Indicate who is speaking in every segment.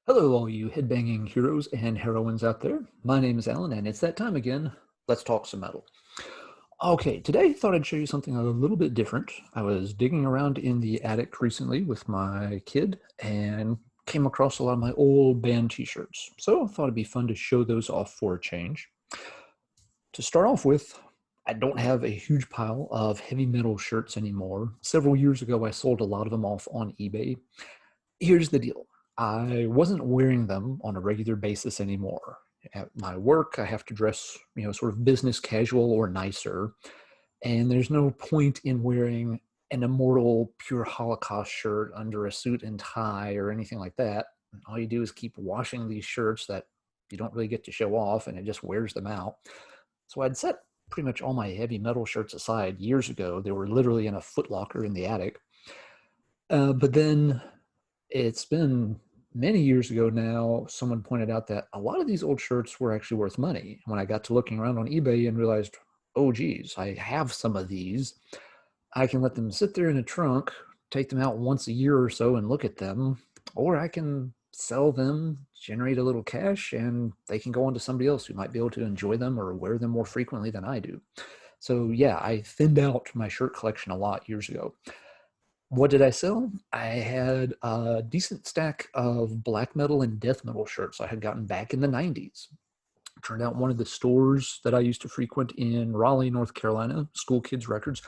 Speaker 1: Hello, all you headbanging heroes and heroines out there. My name is Alan, and it's that time again. Let's talk some metal. Okay, today I thought I'd show you something a little bit different. I was digging around in the attic recently with my kid and came across a lot of my old band t-shirts. So I thought it'd be fun to show those off for a change. To start off with, I don't have a huge pile of heavy metal shirts anymore. Several years ago, I sold a lot of them off on eBay. Here's the deal. I wasn't wearing them on a regular basis anymore. At my work, I have to dress, sort of business casual or nicer. And there's no point in wearing an immortal pure Holocaust shirt under a suit and tie or anything like that. All you do is keep washing these shirts that you don't really get to show off, and it just wears them out. So I'd set pretty much all my heavy metal shirts aside years ago. They were literally in a footlocker in the attic. But then it's been many years ago now, someone pointed out that a lot of these old shirts were actually worth money. When I got to looking around on eBay and realized, oh, geez, I have some of these. I can let them sit there in a trunk, take them out once a year or so and look at them, or I can sell them, generate a little cash, and they can go on to somebody else who might be able to enjoy them or wear them more frequently than I do. So yeah, I thinned out my shirt collection a lot years ago. What did I sell? I had a decent stack of black metal and death metal shirts I had gotten back in the 90s. Turned out one of the stores that I used to frequent in Raleigh, North Carolina, School Kids Records,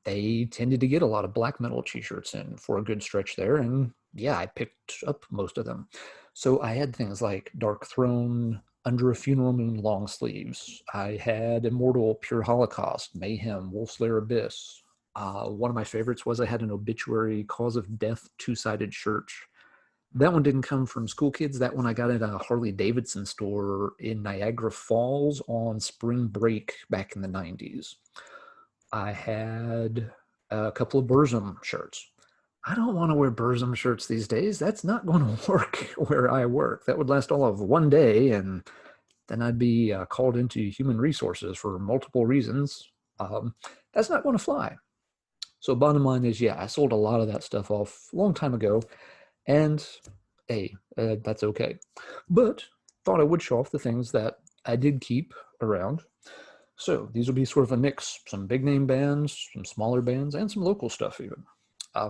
Speaker 1: they tended to get a lot of black metal t-shirts in for a good stretch there. And yeah, I picked up most of them. So I had things like Dark Throne, Under a Funeral Moon long sleeves. I had Immortal, Pure Holocaust, Mayhem, Wolfslayer Abyss. One of my favorites was I had an Obituary Cause of Death two-sided shirt. That one didn't come from School Kids. That one I got at a Harley Davidson store in Niagara Falls on spring break back in the 90s. I had a couple of Burzum shirts. I don't want to wear Burzum shirts these days. That's not going to work where I work. That would last all of one day, and then I'd be called into human resources for multiple reasons. That's not going to fly. So bottom line is, yeah, I sold a lot of that stuff off a long time ago, and hey, that's okay. But thought I would show off the things that I did keep around. So these will be sort of a mix, some big name bands, some smaller bands, and some local stuff even.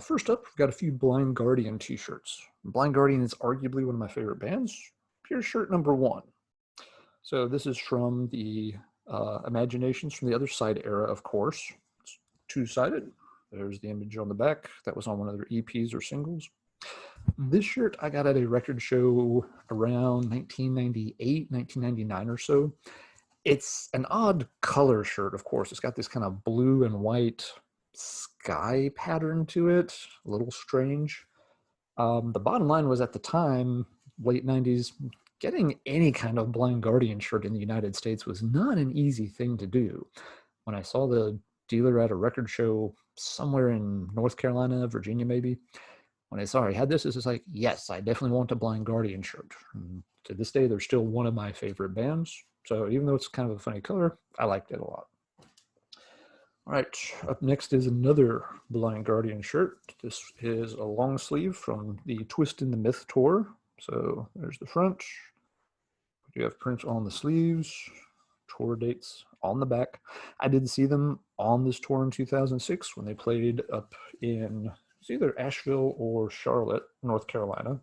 Speaker 1: First up, we've got a few Blind Guardian t-shirts. Blind Guardian is arguably one of my favorite bands. Here's shirt number one. So this is from the Imaginations from the Other Side era, of course. It's two-sided. There's the image on the back. That was on one of their EPs or singles. This shirt I got at a record show around 1998, 1999 or so. It's an odd color shirt, of course. It's got this kind of blue and white sky pattern to it, a little strange. The bottom line was at the time, late 90s, getting any kind of Blind Guardian shirt in the United States was not an easy thing to do. When I saw the dealer at a record show somewhere in North Carolina, Virginia maybe, when I saw he had this, it's just like, yes, I definitely want a Blind Guardian shirt. And to this day, they're still one of my favorite bands. So even though it's kind of a funny color, I liked it a lot. All right, up next is another Blind Guardian shirt. This is a long sleeve from the Twist in the Myth tour. So there's the front. You have print on the sleeves, tour dates on the back. I did see them on this tour in 2006 when they played up in it's either Asheville or Charlotte, North Carolina.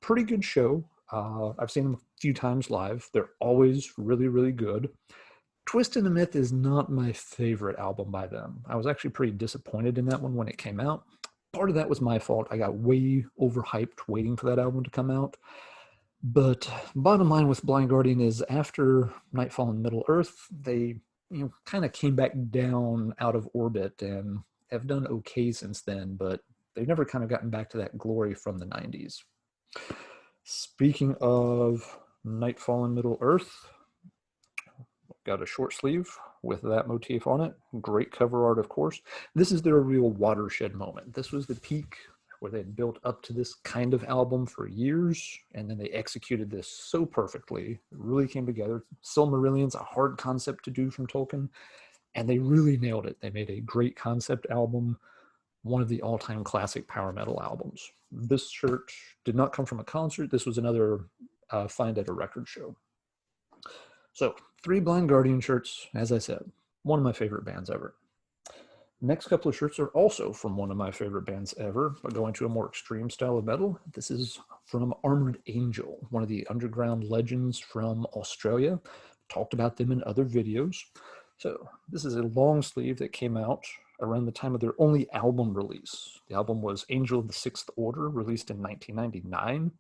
Speaker 1: Pretty good show. I've seen them a few times live. They're always really, really good. Twist in the Myth is not my favorite album by them. I was actually pretty disappointed in that one when it came out. Part of that was my fault. I got way overhyped waiting for that album to come out. But bottom line with Blind Guardian is after Nightfall in Middle Earth, they kind of came back down out of orbit and have done okay since then, but they've never kind of gotten back to that glory from the 90s. Speaking of Nightfall in Middle Earth, got a short sleeve with that motif on it. Great cover art, of course. This is their real watershed moment. This was the peak where they'd built up to this kind of album for years, and then they executed this so perfectly. It really came together. Silmarillion's a hard concept to do from Tolkien, and they really nailed it. They made a great concept album, one of the all-time classic power metal albums. This shirt did not come from a concert. This was another find at a record show. So 3 Blind Guardian shirts, as I said, one of my favorite bands ever. Next couple of shirts are also from one of my favorite bands ever, but going to a more extreme style of metal. This is from Armored Angel, one of the underground legends from Australia. Talked about them in other videos. So this is a long sleeve that came out around the time of their only album release. The album was Angel of the Sixth Order, released in 1999.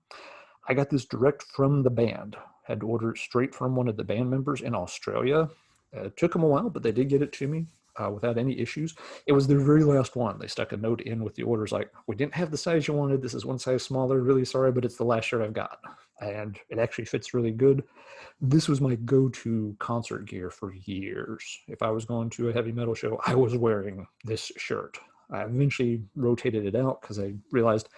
Speaker 1: I got this direct from the band. Had to order it straight from one of the band members in Australia. It took them a while, but they did get it to me without any issues. It was their very last one. They stuck a note in with the orders like, we didn't have the size you wanted. This is one size smaller. Really sorry, but it's the last shirt I've got. And it actually fits really good. This was my go-to concert gear for years. If I was going to a heavy metal show, I was wearing this shirt. I eventually rotated it out because I realized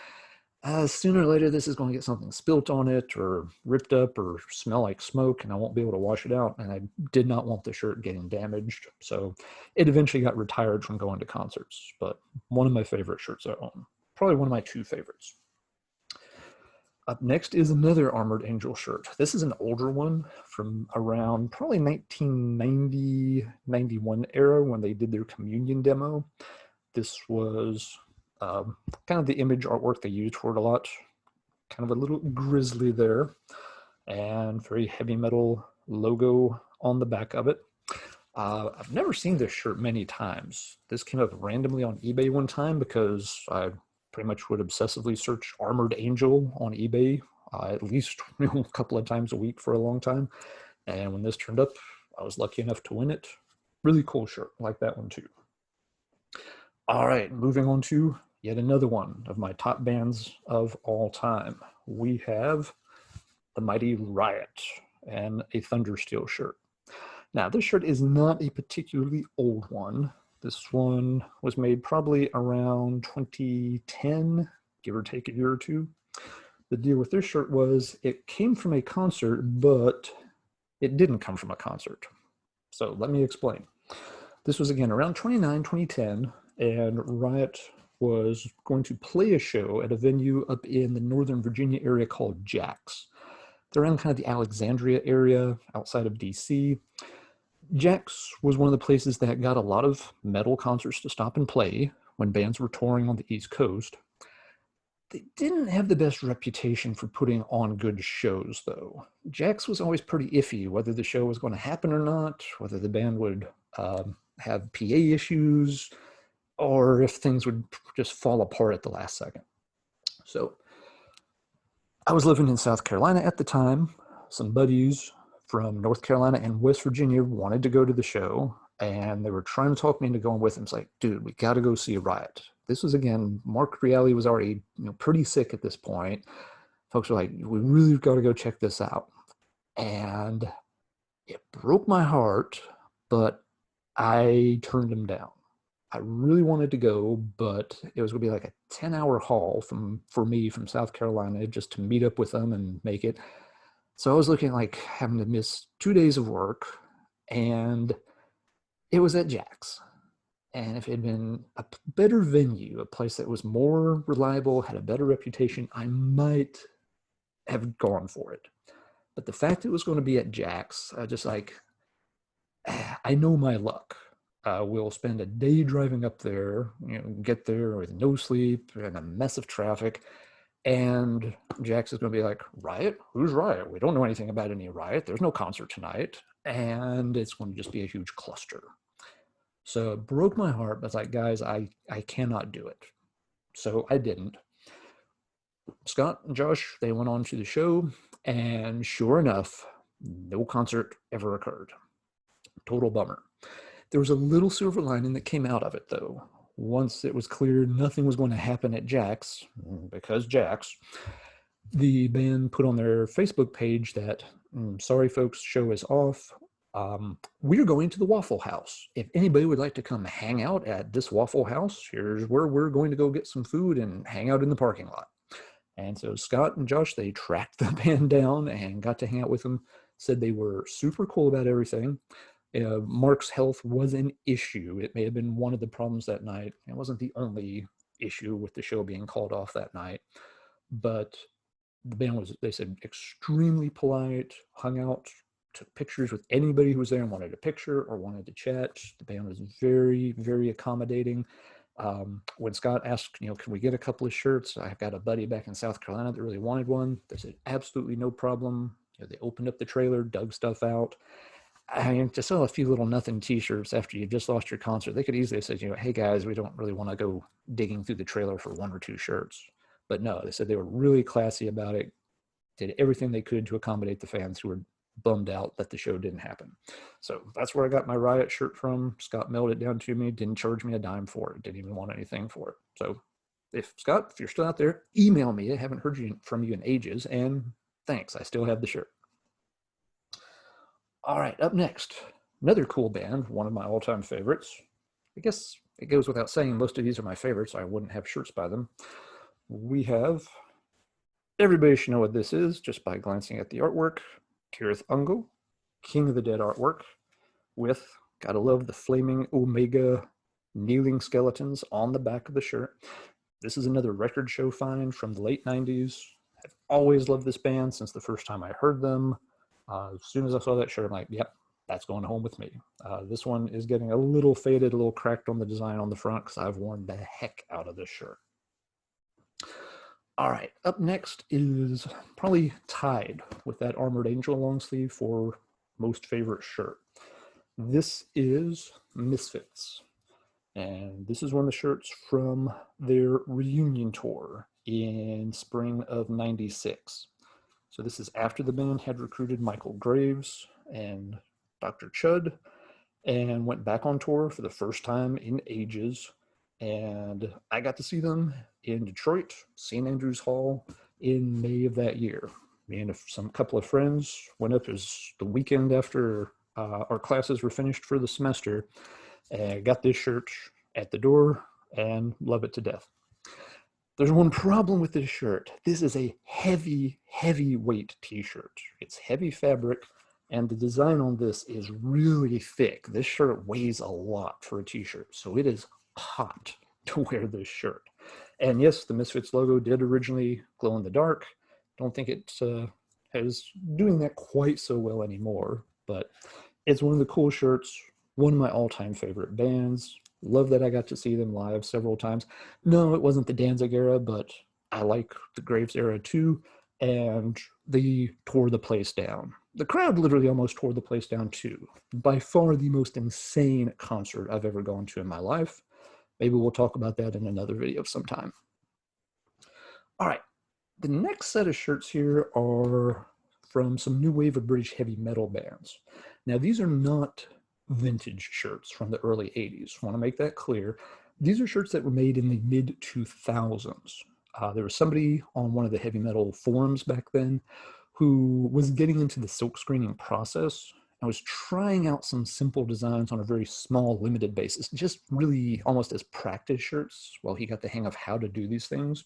Speaker 1: sooner or later this is going to get something spilt on it or ripped up or smell like smoke, and I won't be able to wash it out. And I did not want the shirt getting damaged. So it eventually got retired from going to concerts, but one of my favorite shirts I own. Probably one of my 2 favorites. Up next is another Armored Angel shirt. This is an older one from around probably 1990, 91 era when they did their Communion demo. This was kind of the image artwork they used for it a lot. Kind of a little grizzly there and very heavy metal logo on the back of it. I've never seen this shirt many times. This came up randomly on eBay one time because I pretty much would obsessively search Armored Angel on eBay at least a couple of times a week for a long time. And when this turned up, I was lucky enough to win it. Really cool shirt. I like that one too. All right, moving on to yet another one of my top bands of all time. We have the mighty RIOT and a Thundersteel shirt. Now, this shirt is not a particularly old one. This one was made probably around 2010, give or take a year or two. The deal with this shirt was it came from a concert, but it didn't come from a concert. So let me explain. This was, again, around 2010, and RIOT was going to play a show at a venue up in the Northern Virginia area called Jack's. They're around kind of the Alexandria area outside of DC. Jack's was one of the places that got a lot of metal concerts to stop and play when bands were touring on the East Coast. They didn't have the best reputation for putting on good shows, though. Jack's was always pretty iffy whether the show was going to happen or not, whether the band would have PA issues, or if things would just fall apart at the last second. So I was living in South Carolina at the time. Some buddies from North Carolina and West Virginia wanted to go to the show, and they were trying to talk me into going with them. It's like, dude, we got to go see RIOT. This was, again, Mark Reale was already pretty sick at this point. Folks were like, we really got to go check this out. And it broke my heart, but I turned them down. I really wanted to go, but it was going to be like a 10-hour haul for me from South Carolina just to meet up with them and make it. So I was looking like having to miss 2 days of work, and it was at Jack's. And if it had been a better venue, a place that was more reliable, had a better reputation, I might have gone for it. But the fact it was going to be at Jack's, just like, I know my luck. We'll spend a day driving up there, get there with no sleep and a mess of traffic. And Jax is going to be like, RIOT? Who's RIOT? We don't know anything about any RIOT. There's no concert tonight. And it's going to just be a huge cluster. So it broke my heart, but it's like, guys, I cannot do it. So I didn't. Scott and Josh, they went on to the show, and sure enough, no concert ever occurred. Total bummer. There was a little silver lining that came out of it, though. Once it was clear nothing was going to happen at Jack's, because Jack's, the band put on their Facebook page that, sorry folks, show is off. We're going to the Waffle House. If anybody would like to come hang out at this Waffle House, here's where we're going to go get some food and hang out in the parking lot. And so Scott and Josh, they tracked the band down and got to hang out with them, said they were super cool about everything. Mark's health was an issue. It may have been one of the problems that night. It wasn't the only issue with the show being called off that night. But the band was, they said, extremely polite, hung out, took pictures with anybody who was there and wanted a picture or wanted to chat. The band was very, very accommodating. When Scott asked, can we get a couple of shirts? I've got a buddy back in South Carolina that really wanted one. They said, absolutely no problem. They opened up the trailer, dug stuff out. I mean, to sell a few little nothing t-shirts after you just lost your concert, they could easily have said, hey guys, we don't really want to go digging through the trailer for one or two shirts. But no, they said they were really classy about it, did everything they could to accommodate the fans who were bummed out that the show didn't happen. So that's where I got my RIOT shirt from. Scott mailed it down to me, didn't charge me a dime for it, didn't even want anything for it. So Scott, if you're still out there, email me. I haven't heard from you in ages, and thanks, I still have the shirt. All right, up next, another cool band, one of my all-time favorites. I guess it goes without saying most of these are my favorites. I wouldn't have shirts by them. We have, everybody should know what this is just by glancing at the artwork. Kirith Ungol, King of the Dead artwork, with, gotta love the flaming Omega kneeling skeletons on the back of the shirt. This is another record show find from the late 90s. I've always loved this band since the first time I heard them. As soon as I saw that shirt, I'm like, yep, that's going home with me. This one is getting a little faded, a little cracked on the design on the front because I've worn the heck out of this shirt. All right, up next is probably tied with that Armored Angel long sleeve for most favorite shirt. This is Misfits. And this is one of the shirts from their reunion tour in spring of '96. So this is after the band had recruited Michael Graves and Dr. Chud and went back on tour for the first time in ages. And I got to see them in Detroit, St. Andrews Hall, in May of that year. Me and some couple of friends went up as the weekend after our classes were finished for the semester, and got this shirt at the door and love it to death. There's one problem with this shirt. This is a heavy, heavy weight t-shirt. It's heavy fabric, and the design on this is really thick. This shirt weighs a lot for a t-shirt, so it is hot to wear this shirt. And yes, the Misfits logo did originally glow in the dark. Don't think it is doing that quite so well anymore, but it's one of the cool shirts, one of my all-time favorite bands. Love that I got to see them live several times. No, it wasn't the Danzig era, but I like the Graves era too, and they tore the place down. The crowd literally almost tore the place down too. By far the most insane concert I've ever gone to in my life. Maybe we'll talk about that in another video sometime. All right, the next set of shirts here are from some new wave of British heavy metal bands. Now, these are not vintage shirts from the early 80s. I want to make that clear. These are shirts that were made in the mid-2000s. There was somebody on one of the heavy metal forums back then who was getting into the silk screening process and was trying out some simple designs on a very small, limited basis, just really almost as practice shirts while he got the hang of how to do these things.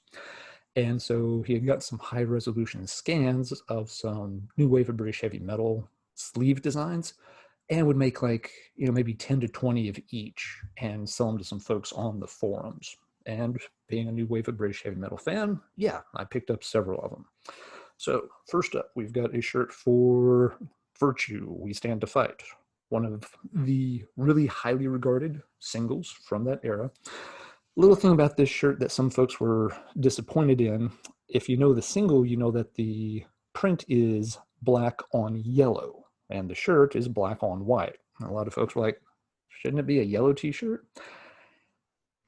Speaker 1: And so he had got some high-resolution scans of some new wave of British heavy metal sleeve designs, and would make like, maybe 10 to 20 of each and sell them to some folks on the forums. And being a new wave of British heavy metal fan, yeah, I picked up several of them. So first up, we've got a shirt for Virtue, We Stand to Fight, one of the really highly regarded singles from that era. Little thing about this shirt that some folks were disappointed in, if you know the single, you know that the print is black on yellow, and the shirt is black on white. And a lot of folks were like, shouldn't it be a yellow t-shirt?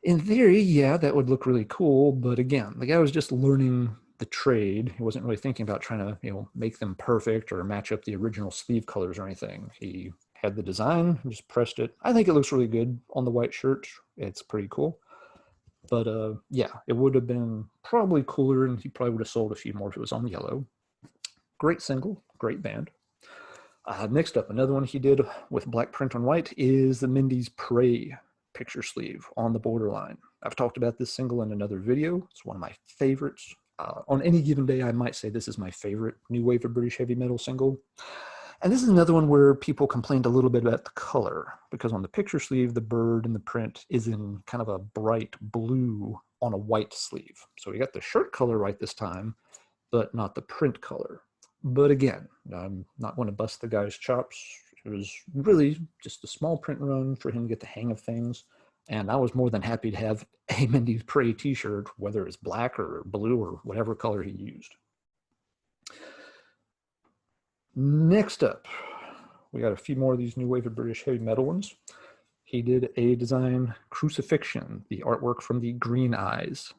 Speaker 1: In theory, yeah, that would look really cool, but again, the guy was just learning the trade. He wasn't really thinking about trying to, make them perfect or match up the original sleeve colors or anything. He had the design, just pressed it. I think it looks really good on the white shirt. It's pretty cool. But yeah, it would have been probably cooler, and he probably would have sold a few more if it was on yellow. Great single, great band. Next up, another one he did with black print on white is the Mindy's Prey picture sleeve on the borderline. I've talked about this single in another video. It's one of my favorites. On any given day, I might say this is my favorite new wave of British heavy metal single. And this is another one where people complained a little bit about the color, because on the picture sleeve, the bird in the print is in kind of a bright blue on a white sleeve. So we got the shirt color right this time, but not the print color. But again, I'm not going to bust the guy's chops. It was really just a small print run for him to get the hang of things. And I was more than happy to have a Mindy's Prey t-shirt, whether it's black or blue or whatever color he used. Next up, we got a few more of these new wave of British heavy metal ones. He did a design Crucifixion, the artwork from the Green Eyes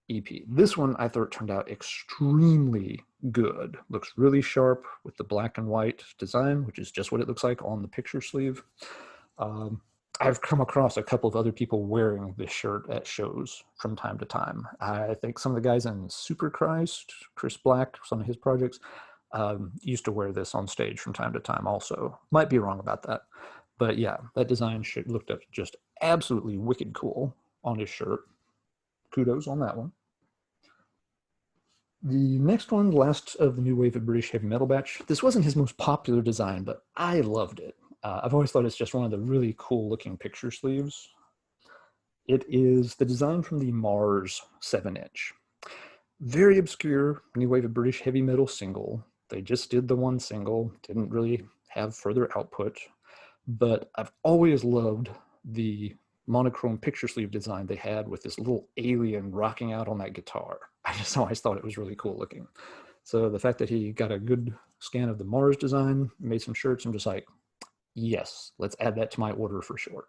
Speaker 1: EP. This one I thought turned out extremely good. Looks really sharp with the black and white design, which is just what it looks like on the picture sleeve. I've come across a couple of other people wearing this shirt at shows from time to time. I think some of the guys in Super Christ, Chris Black, some of his projects, used to wear this on stage from time to time also. Might be wrong about that. But yeah, that design looked up just absolutely wicked cool on his shirt. Kudos on that one. The next one, last of the new wave of British heavy metal batch. This wasn't his most popular design, but I loved it. I've always thought it's just one of the really cool looking picture sleeves. It is the design from the Mars 7-inch. Very obscure new wave of British heavy metal single. They just did the one single, didn't really have further output, but I've always loved the monochrome picture sleeve design they had with this little alien rocking out on that guitar. I just always thought it was really cool looking. So the fact that he got a good scan of the Mars design, made some shirts, I'm just like, yes, let's add that to my order for sure.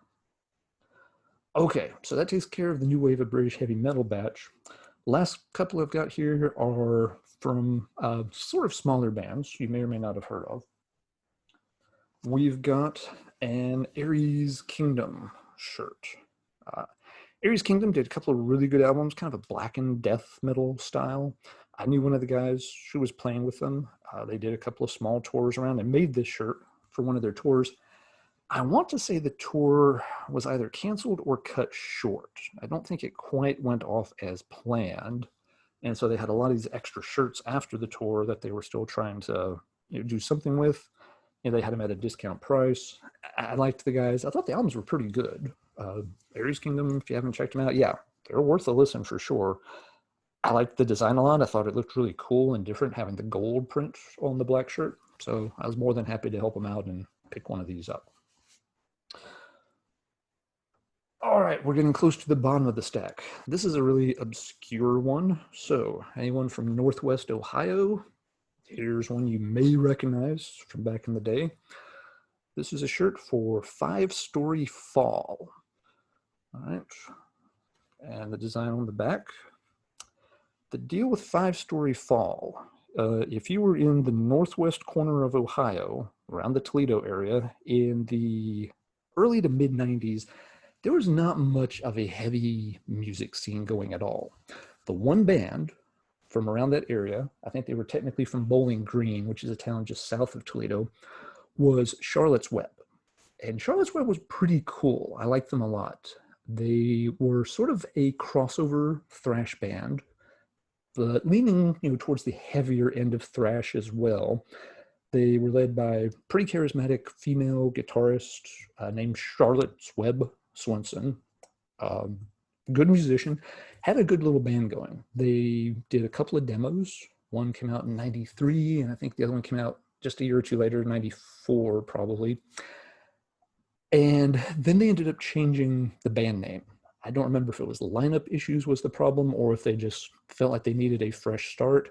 Speaker 1: Okay, so that takes care of the new wave of British heavy metal batch. Last couple I've got here are from sort of smaller bands you may or may not have heard of. We've got an Aries Kingdom shirt. Aries Kingdom did a couple of really good albums, kind of a blackened death metal style. I knew one of the guys who was playing with them. They did a couple of small tours around and made this shirt for one of their tours. I want to say the tour was either canceled or cut short. I don't think it quite went off as planned. And so they had a lot of these extra shirts after the tour that they were still trying to do something with. They had them at a discount price. I liked the guys. I thought the albums were pretty good. Aries Kingdom, if you haven't checked them out, yeah, they're worth a listen for sure. I liked the design a lot. I thought it looked really cool and different having the gold print on the black shirt. So I was more than happy to help them out and pick one of these up. All right, we're getting close to the bottom of the stack. This is a really obscure one. So anyone from Northwest Ohio, here's one you may recognize from back in the day. This is a shirt for 5-Story Fall. All right, and the design on the back. The deal with 5-Story Fall, if you were in the northwest corner of Ohio, around the Toledo area, in the early to mid 90s, there was not much of a heavy music scene going at all. The one band from around that area, I think they were technically from Bowling Green, which is a town just south of Toledo, was Charlotte's Web. And Charlotte's Web was pretty cool. I liked them a lot. They were sort of a crossover thrash band, but leaning towards the heavier end of thrash as well. They were led by a pretty charismatic female guitarist named Charlotte's Web Swenson. Good musician, had a good little band going. They did a couple of demos. One came out in 93, and I think the other one came out just a year or two later, 94 probably. And then they ended up changing the band name. I don't remember if it was lineup issues was the problem or if they just felt like they needed a fresh start.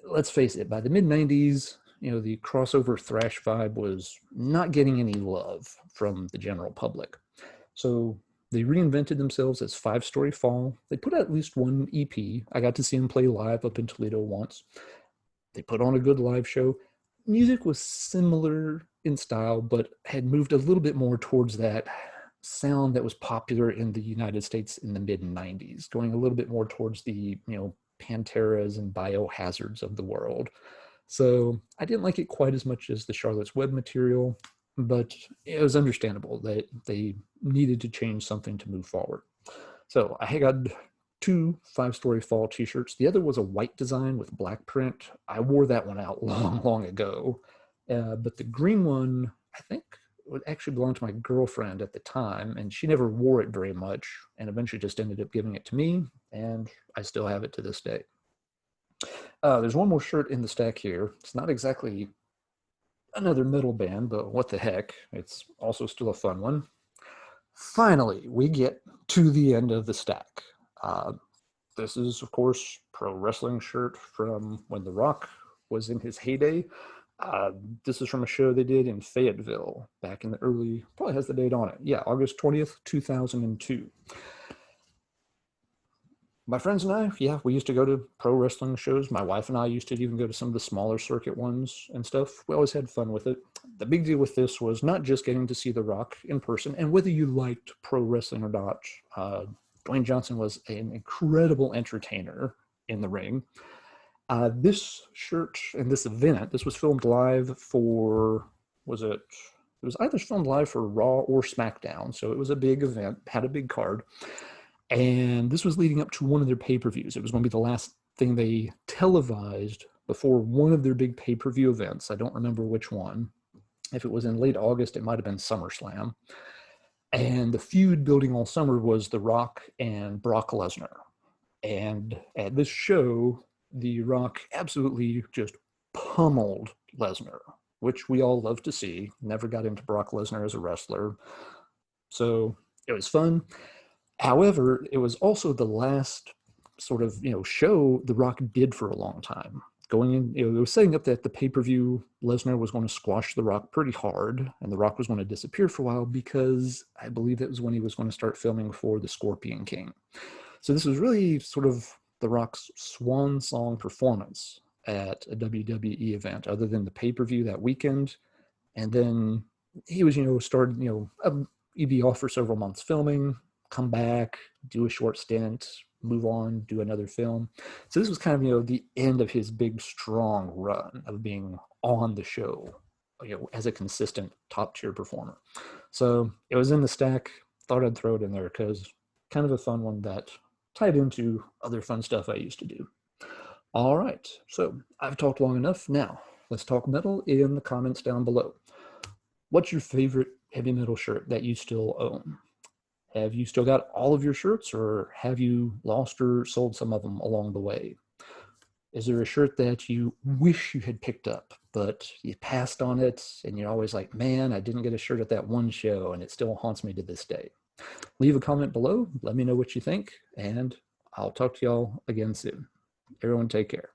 Speaker 1: Let's face it, by the mid-90s, the crossover thrash vibe was not getting any love from the general public. So they reinvented themselves as 5-Story Fall. They put out at least one EP. I got to see them play live up in Toledo once. They put on a good live show. Music was similar in style, but had moved a little bit more towards that sound that was popular in the United States in the mid-90s, going a little bit more towards the, Panteras and Biohazards of the world. So I didn't like it quite as much as the Charlotte's Web material, but it was understandable that they needed to change something to move forward. So I got 2 5-Story Fall t-shirts. The other was a white design with black print. I wore that one out long ago. But the green one, I think, would actually belong to my girlfriend at the time, and she never wore it very much, and eventually just ended up giving it to me, and I still have it to this day. There's one more shirt in the stack here. It's not exactly another metal band, but what the heck. It's also still a fun one. Finally, we get to the end of the stack. This is, of course, pro wrestling shirt from when The Rock was in his heyday. This is from a show they did in Fayetteville back in the early, probably has the date on it. Yeah, August 20th, 2002. My friends and I, yeah, we used to go to pro wrestling shows. My wife and I used to even go to some of the smaller circuit ones and stuff. We always had fun with it. The big deal with this was not just getting to see The Rock in person, and whether you liked pro wrestling or not, Dwayne Johnson was an incredible entertainer in the ring. This shirt and this event, this was filmed live for, was it? It was either filmed live for Raw or SmackDown, so it was a big event, had a big card. And this was leading up to one of their pay-per-views. It was going to be the last thing they televised before one of their big pay-per-view events. I don't remember which one. If it was in late August, it might have been SummerSlam. And the feud building all summer was The Rock and Brock Lesnar. And at this show, The Rock absolutely just pummeled Lesnar, which we all love to see. Never got into Brock Lesnar as a wrestler. So it was fun. However, it was also the last sort of, show The Rock did for a long time. Going in, it was setting up that the pay-per-view, Lesnar was going to squash The Rock pretty hard, and The Rock was going to disappear for a while because I believe that was when he was going to start filming for the Scorpion King. So this was really sort of The Rock's swan song performance at a WWE event, other than the pay-per-view that weekend. And then he was, he'd be off for several months filming, come back, do a short stint, move on, do another film. So this was kind of, the end of his big, strong run of being on the show, as a consistent top-tier performer. So it was in the stack. Thought I'd throw it in there because kind of a fun one that tied into other fun stuff I used to do. All right, so I've talked long enough. Now, let's talk metal in the comments down below. What's your favorite heavy metal shirt that you still own? Have you still got all of your shirts, or have you lost or sold some of them along the way? Is there a shirt that you wish you had picked up, but you passed on it, and you're always like, man, I didn't get a shirt at that one show, and it still haunts me to this day? Leave a comment below. Let me know what you think, and I'll talk to y'all again soon. Everyone take care.